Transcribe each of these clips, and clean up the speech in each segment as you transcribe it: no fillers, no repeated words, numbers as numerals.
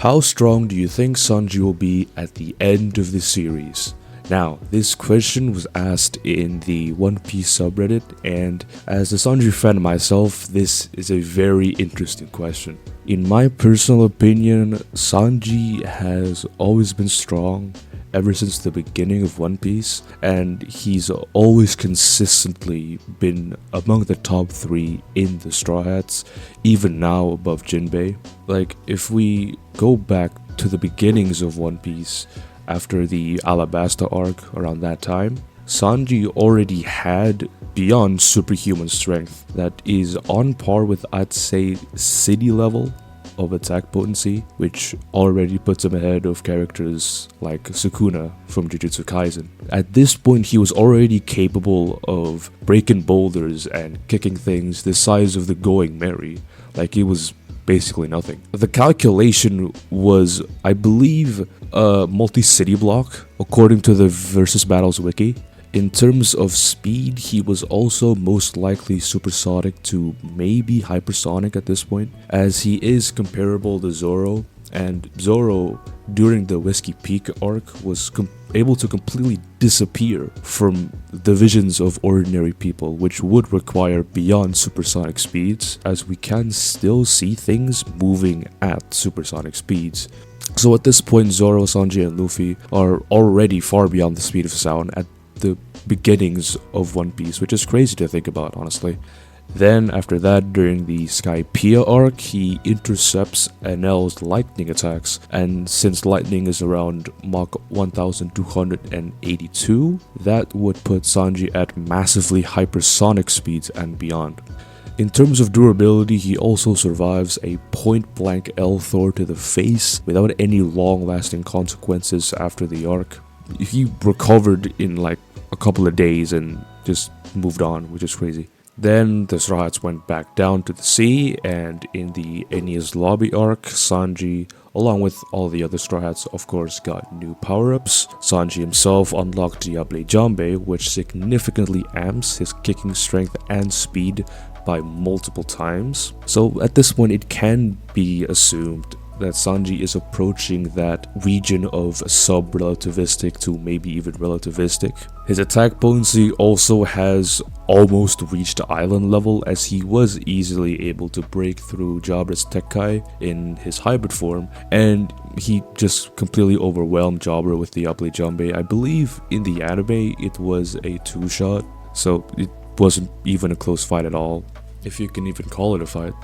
How strong do you think Sanji will be at the end of the series? Now, this question was asked in the One Piece subreddit, and as a Sanji fan myself, this is a very interesting question. In my personal opinion, Sanji has always been strong ever since the beginning of One Piece, and he's always consistently been among the top 3 in the Straw Hats, even now above Jinbei. Like, if we go back to the beginnings of One Piece, after the Alabasta arc around that time, Sanji already had beyond superhuman strength that is on par with, I'd say, city level of attack potency, which already puts him ahead of characters like Sukuna from Jujutsu Kaisen. At this point, he was already capable of breaking boulders and kicking things the size of the Going Merry. Like, it was basically nothing. The calculation was, I believe, a multi-city block, according to the Versus Battles wiki. In terms of speed, he was also most likely supersonic to maybe hypersonic at this point, as he is comparable to Zoro, and Zoro, during the Whiskey Peak arc, was able to completely disappear from the visions of ordinary people, which would require beyond supersonic speeds, as we can still see things moving at supersonic speeds. So at this point, Zoro, Sanji, and Luffy are already far beyond the speed of sound at the beginnings of One Piece, which is crazy to think about, honestly. Then, after that, during the Skypiea arc, he intercepts Enel's lightning attacks, and since lightning is around Mach 1282, that would put Sanji at massively hypersonic speeds and beyond. In terms of durability, he also survives a point-blank L-Thor to the face without any long-lasting consequences after the arc. He recovered in like a couple of days and just moved on, which is crazy. Then the Straw Hats went back down to the sea, and in the Enies Lobby arc, Sanji, along with all the other Straw Hats, of course, got new power-ups. Sanji himself unlocked Diable Jambe, which significantly amps his kicking strength and speed by multiple times. So at this point, it can be assumed that Sanji is approaching that region of sub-relativistic to maybe even relativistic. His attack potency also has almost reached island level, as he was easily able to break through Jabber's Tekkai in his hybrid form, and he just completely overwhelmed Jabber with the Diable Jambe. I believe in the anime it was a 2-shot, so it wasn't even a close fight at all, if you can even call it a fight.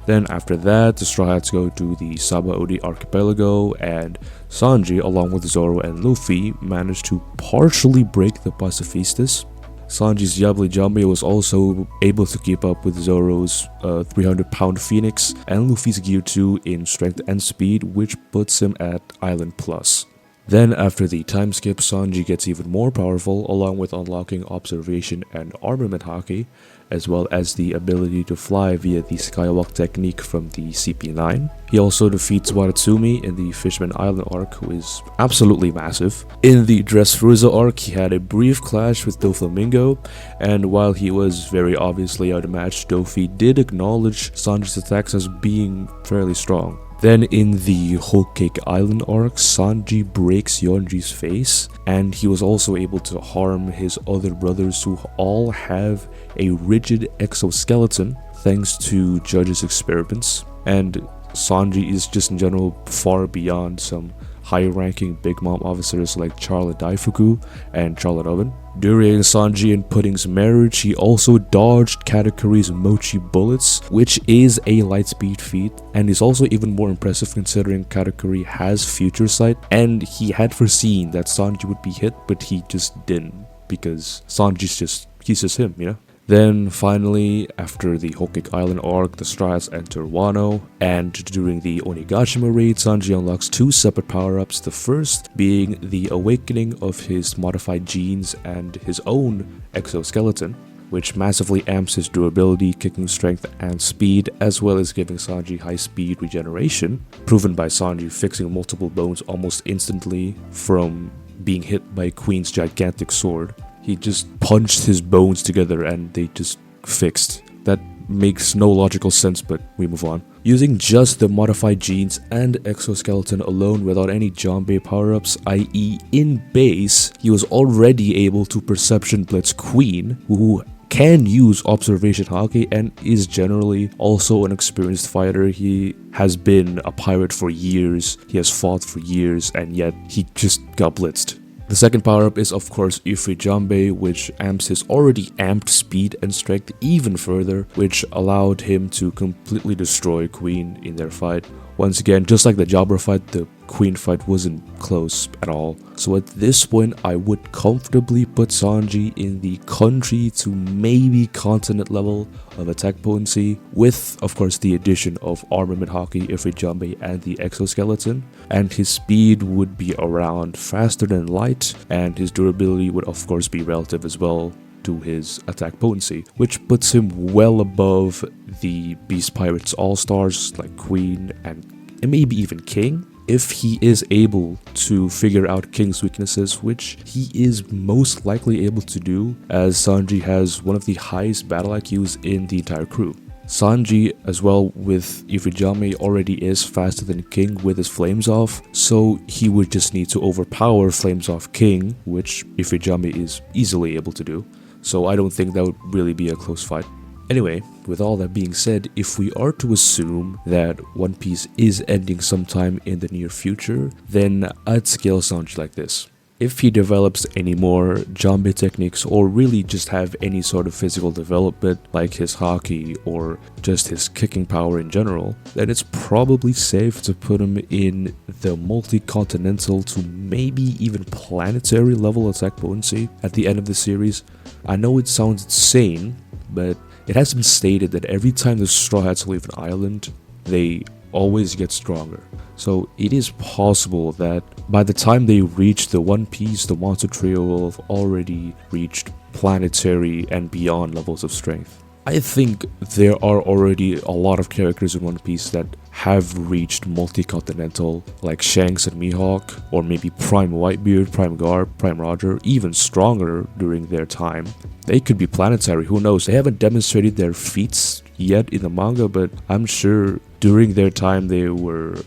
Then after that, the Straw Hats go to the Sabaody Archipelago, and Sanji, along with Zoro and Luffy, managed to partially break the Pacifistas. Sanji's Diable Jambe was also able to keep up with Zoro's 300-pound Phoenix and Luffy's Gear 2 in strength and speed, which puts him at Island Plus. Then after the time skip, Sanji gets even more powerful, along with unlocking Observation and Armament Haki, as well as the ability to fly via the Skywalk technique from the CP9. He also defeats Watatsumi in the Fishman Island arc, who is absolutely massive. In the Dressrosa arc, he had a brief clash with Doflamingo, and while he was very obviously outmatched, Dofi did acknowledge Sanji's attacks as being fairly strong. Then in the Whole Cake Island arc, Sanji breaks Yonji's face, and he was also able to harm his other brothers, who all have a rigid exoskeleton thanks to Judge's experiments. And Sanji is just in general far beyond some high-ranking Big Mom officers like Charlotte Daifuku and Charlotte Oven. During Sanji and Pudding's marriage, he also dodged Katakuri's Mochi bullets, which is a lightspeed feat, and is also even more impressive considering Katakuri has future sight, and he had foreseen that Sanji would be hit, but he just didn't, because Sanji's he's just him, you know? Then finally, after the Whole Cake Island arc, the Straw Hats enter Wano, and during the Onigashima raid, Sanji unlocks 2 separate power-ups, the first being the awakening of his modified genes and his own exoskeleton, which massively amps his durability, kicking strength, and speed, as well as giving Sanji high-speed regeneration, proven by Sanji fixing multiple bones almost instantly from being hit by Queen's gigantic sword. He just punched his bones together and they just fixed. That makes no logical sense, but we move on. Using just the modified genes and exoskeleton alone without any Janbei power-ups, i.e. in base, he was already able to Perception Blitz Queen, who can use observation haki and is generally also an experienced fighter. He has been a pirate for years, he has fought for years, and yet he just got blitzed. The second power-up is of course Ifrit Janbei, which amps his already amped speed and strength even further, which allowed him to completely destroy Queen in their fight. Once again, just like the Jabra fight, the Queen fight wasn't close at all. So at this point, I would comfortably put Sanji in the country to maybe continent level of attack potency, with of course the addition of armament haki, Ifrit Janbei, and the exoskeleton. And his speed would be around faster than light, and his durability would of course be relative as well to his attack potency, which puts him well above the Beast Pirates All-Stars like Queen and maybe even King, if he is able to figure out King's weaknesses, which he is most likely able to do, as Sanji has one of the highest battle IQs in the entire crew. Sanji, as well with Ifrit Janbei, already is faster than King with his Flames Off, so he would just need to overpower Flames Off King, which Ifrit Janbei is easily able to do. So I don't think that would really be a close fight. Anyway, with all that being said, if we are to assume that One Piece is ending sometime in the near future, then I'd scale Sanji like this. If he develops any more Janbei techniques, or really just have any sort of physical development like his haki or just his kicking power in general, then it's probably safe to put him in the multi-continental to maybe even planetary level attack potency at the end of the series. I know it sounds insane, but it has been stated that every time the Straw Hats leave an island, they always get stronger. So it is possible that by the time they reach the One Piece, the Monster Trio will have already reached planetary and beyond levels of strength. I think there are already a lot of characters in One Piece that have reached multi-continental, like Shanks and Mihawk, or maybe Prime Whitebeard, Prime Garp, Prime Roger, even stronger during their time. They could be planetary, who knows? They haven't demonstrated their feats yet in the manga, but I'm sure during their time they were.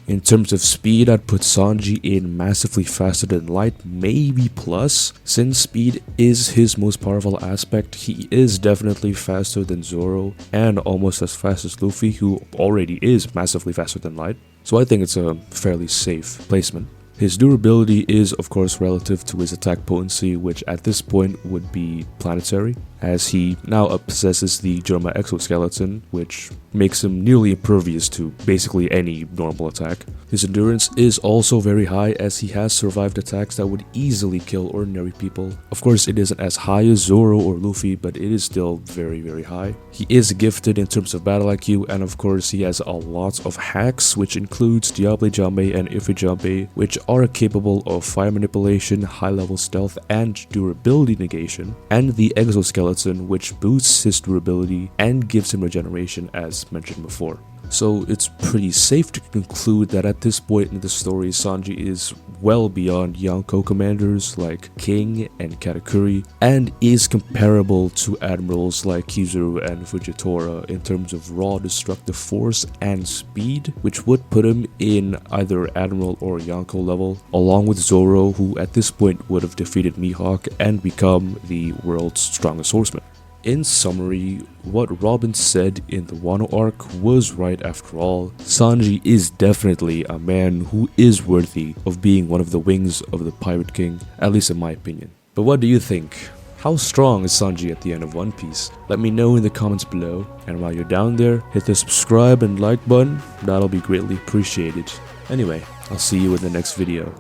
In terms of speed, I'd put Sanji in massively faster than light, maybe plus. Since speed is his most powerful aspect, he is definitely faster than Zoro and almost as fast as Luffy, who already is massively faster than light. So I think it's a fairly safe placement. His durability is of course relative to his attack potency, which at this point would be planetary, as he now possesses the Germa exoskeleton, which makes him nearly impervious to basically any normal attack. His endurance is also very high, as he has survived attacks that would easily kill ordinary people. Of course, it isn't as high as Zoro or Luffy, but it is still very high. He is gifted in terms of battle IQ, and of course he has a lot of hacks, which includes Diable Janbei and Ifrit Janbei, which are capable of fire manipulation, high level stealth, and durability negation, and the exoskeleton, which boosts his durability and gives him regeneration, as mentioned before. So it's pretty safe to conclude that at this point in the story, Sanji is well beyond Yonko commanders like King and Katakuri, and is comparable to admirals like Kizaru and Fujitora in terms of raw destructive force and speed, which would put him in either admiral or Yonko level, along with Zoro, who at this point would have defeated Mihawk and become the world's strongest horseman. In summary, what Robin said in the Wano arc was right after all. Sanji is definitely a man who is worthy of being one of the wings of the Pirate King, at least in my opinion. But what do you think? How strong is Sanji at the end of One Piece? Let me know in the comments below, and while you're down there, hit the subscribe and like button, that'll be greatly appreciated. Anyway, I'll see you in the next video.